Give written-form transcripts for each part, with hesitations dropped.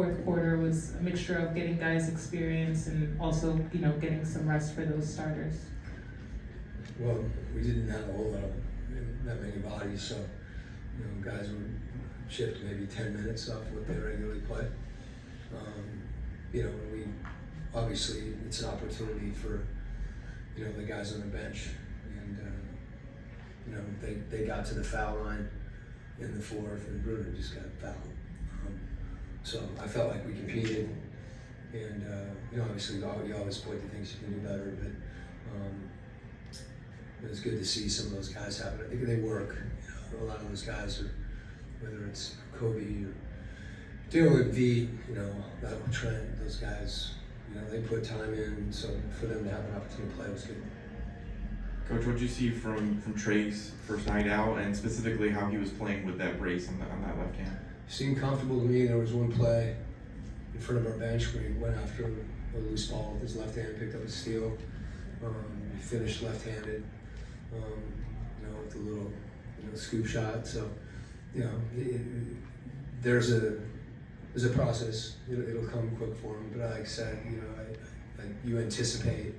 fourth quarter was a mixture of getting guys experience and also, getting some rest for those starters? Well, we didn't have a whole lot of that many bodies, so guys were chipped maybe 10 minutes off what they regularly play. We obviously it's an opportunity for the guys on the bench, and they got to the foul line in the fourth, and Bruno just got fouled. So I felt like we competed, and obviously you always point to things you can do better, but it was good to see some of those guys have it. I think they work. A lot of those guys are, whether it's Kobe or dealing with V, that Trent, those guys, they put time in, so for them to have an opportunity to play was good. Coach, what did you see from Trey's first night out, and specifically how he was playing with that brace on that left hand? Seemed comfortable to me. There was one play in front of our bench where he went after a loose ball with his left hand, picked up a steal. He finished left-handed, with a little scoop shot. So, there's a process. It'll come quick for him. But like I said, you anticipate,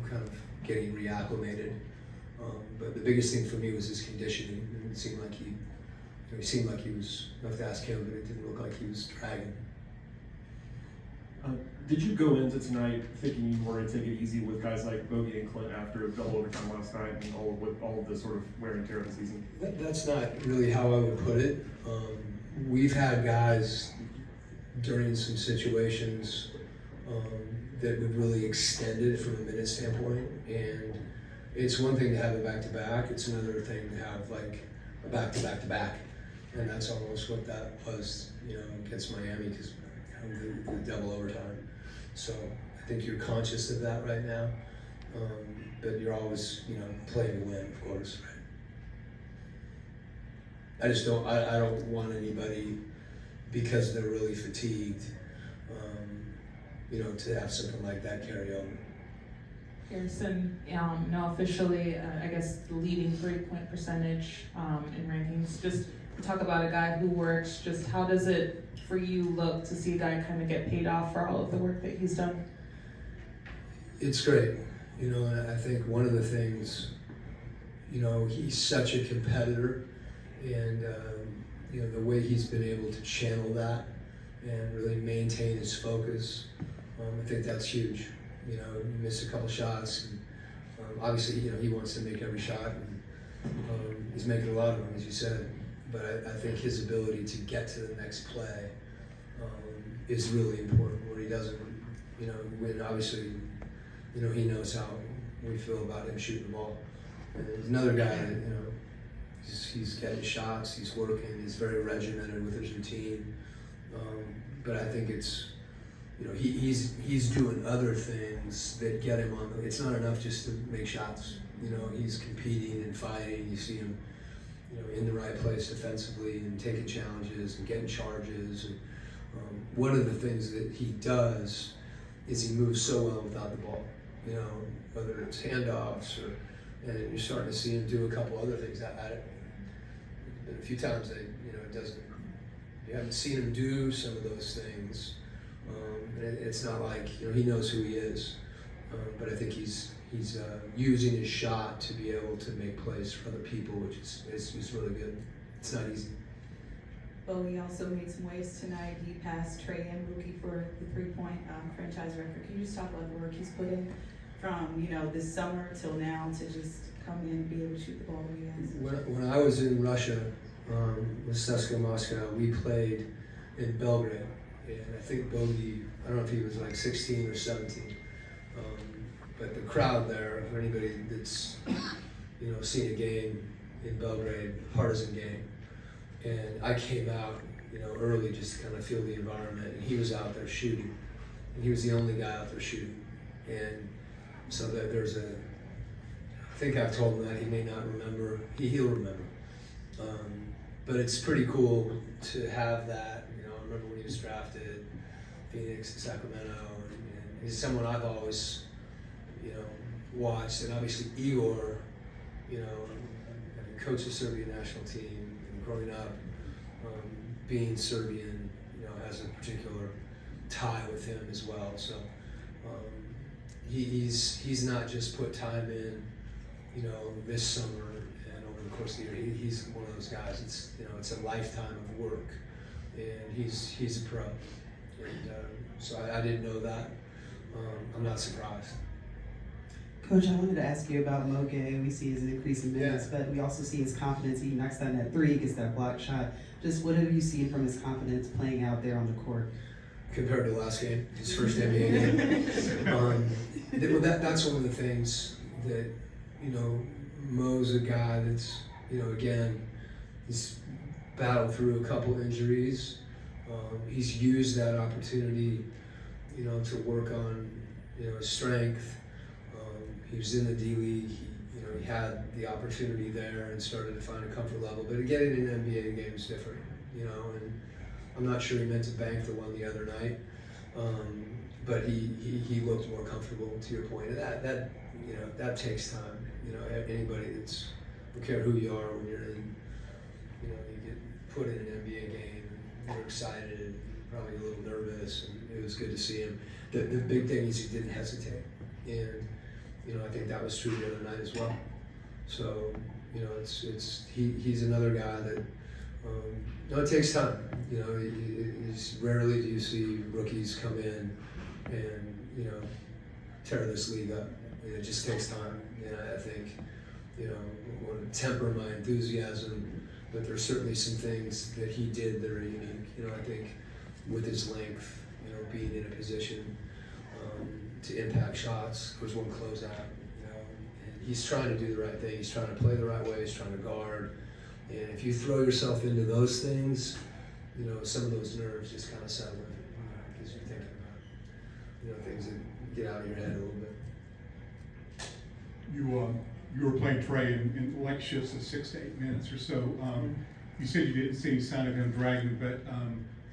kind of getting reacclimated. But the biggest thing for me was his conditioning. It seemed like he was, I have to ask him, but it didn't look like he was dragging. Did you go into tonight thinking you were going to take it easy with guys like Bogey and Clint after a double overtime last night and all of the sort of wear and tear of the season? That's not really how I would put it. We've had guys during some situations that we've really extended from a minute standpoint, and it's one thing to have a back-to-back, it's another thing to have like a back-to-back-to-back, and that's almost what that was, against Miami, because the double overtime. So I think you're conscious of that right now, but you're always, playing to win, of course. I just don't. I don't want anybody, because they're really fatigued, to have something like that carry over. Harrison, now officially, I guess the leading 3-point percentage in rankings. Just talk about a guy who works. Just how does it for you look to see a guy kind of get paid off for all of the work that he's done? It's great, and I think one of the things, he's such a competitor, and the way he's been able to channel that and really maintain his focus, I think that's huge. He missed a couple shots, and obviously, he wants to make every shot, and he's making a lot of them, as you said. But I think his ability to get to the next play is really important, where he doesn't, when obviously, he knows how we feel about him shooting the ball. And there's another guy that, he's getting shots, he's working, he's very regimented with his routine. But I think it's, he's doing other things that get him on. It's not enough just to make shots. He's competing and fighting. You see him, in the right place defensively and taking challenges and getting charges. And one of the things that he does is he moves so well without the ball. Whether it's handoffs and you're starting to see him do a couple other things. Been a few times that it doesn't. You haven't seen him do some of those things. It's not like he knows who he is, but I think he's using his shot to be able to make plays for other people, which is really good. It's not easy. Bowie also made some waves tonight. He passed Trey and Mookie for the 3-point franchise record. Can you just talk about the work he's put in from this summer till now to just come in and be able to shoot the ball the way he has? When I was in Russia with CSKA Moscow, we played in Belgrade, and I think Bogey, I don't know if he was like 16 or 17, but the crowd there, for anybody that's seen a game in Belgrade, partisan game, and I came out early just to kind of feel the environment, and he was out there shooting, and he was the only guy out there shooting, and so that there's I think I've told him that he may not remember, he'll remember. But it's pretty cool to have that. I remember when he was drafted, Phoenix, Sacramento, and he's someone I've always, watched. And obviously Igor, having coached the Serbian national team and growing up, being Serbian, has a particular tie with him as well. So he's not just put time in, this summer and over the course of the year. He's one of those guys. It's a lifetime of work, and he's a pro. And so I didn't know that. I'm not surprised. Coach, I wanted to ask you about Moge. We see his increase in minutes, Yeah. but we also see his confidence. He knocks down that three, gets that block shot. Just what have you seen from his confidence playing out there on the court? Compared to last game, his first NBA game. That's one of the things that, Mo's a guy that's, again, he's battled through a couple injuries. He's used that opportunity, to work on, his strength. He was in the D League. He had the opportunity there and started to find a comfort level. But getting in an NBA game is different, and I'm not sure he meant to bank the one the other night. But he looked more comfortable, to your point. And that takes time. Anybody that's, I don't care who you are, when you're in, you get put in an NBA game and you're excited and probably a little nervous, and it was good to see him. The big thing is he didn't hesitate. And I think that was true the other night as well. So, he's another guy that, it takes time. It's rarely do you see rookies come in and, tear this league up. It just takes time. And I think, I want to temper my enthusiasm, but there's certainly some things that he did that are unique. I think with his length, being in a position to impact shots, of course, one closeout, and he's trying to do the right thing. He's trying to play the right way. He's trying to guard. And if you throw yourself into those things, some of those nerves just kind of settle in, because you're thinking about, things that get out of your head a little bit. You were playing Trey in like shifts of 6 to 8 minutes or so. You said you didn't see any sign of him dragging, but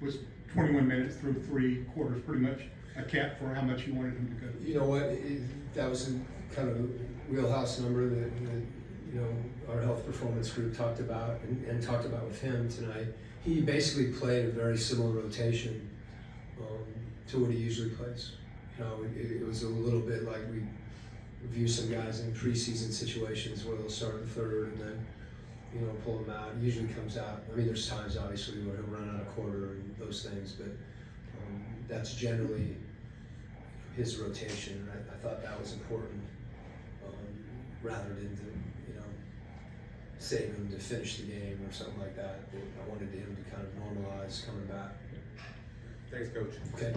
was 21 minutes through 3 quarters pretty much a cap for how much you wanted him to go? You know what? That was a kind of a wheelhouse number that our health performance group talked about and talked about with him tonight. He basically played a very similar rotation to what he usually plays. It was a little bit like we view some guys in preseason situations where they'll start the third and then pull them out. It usually comes out. I mean, there's times obviously where he'll run out of quarter and those things, but that's generally his rotation. And I thought that was important, rather than to save him to finish the game or something like that. I wanted him to kind of normalize coming back. Thanks, Coach. Okay.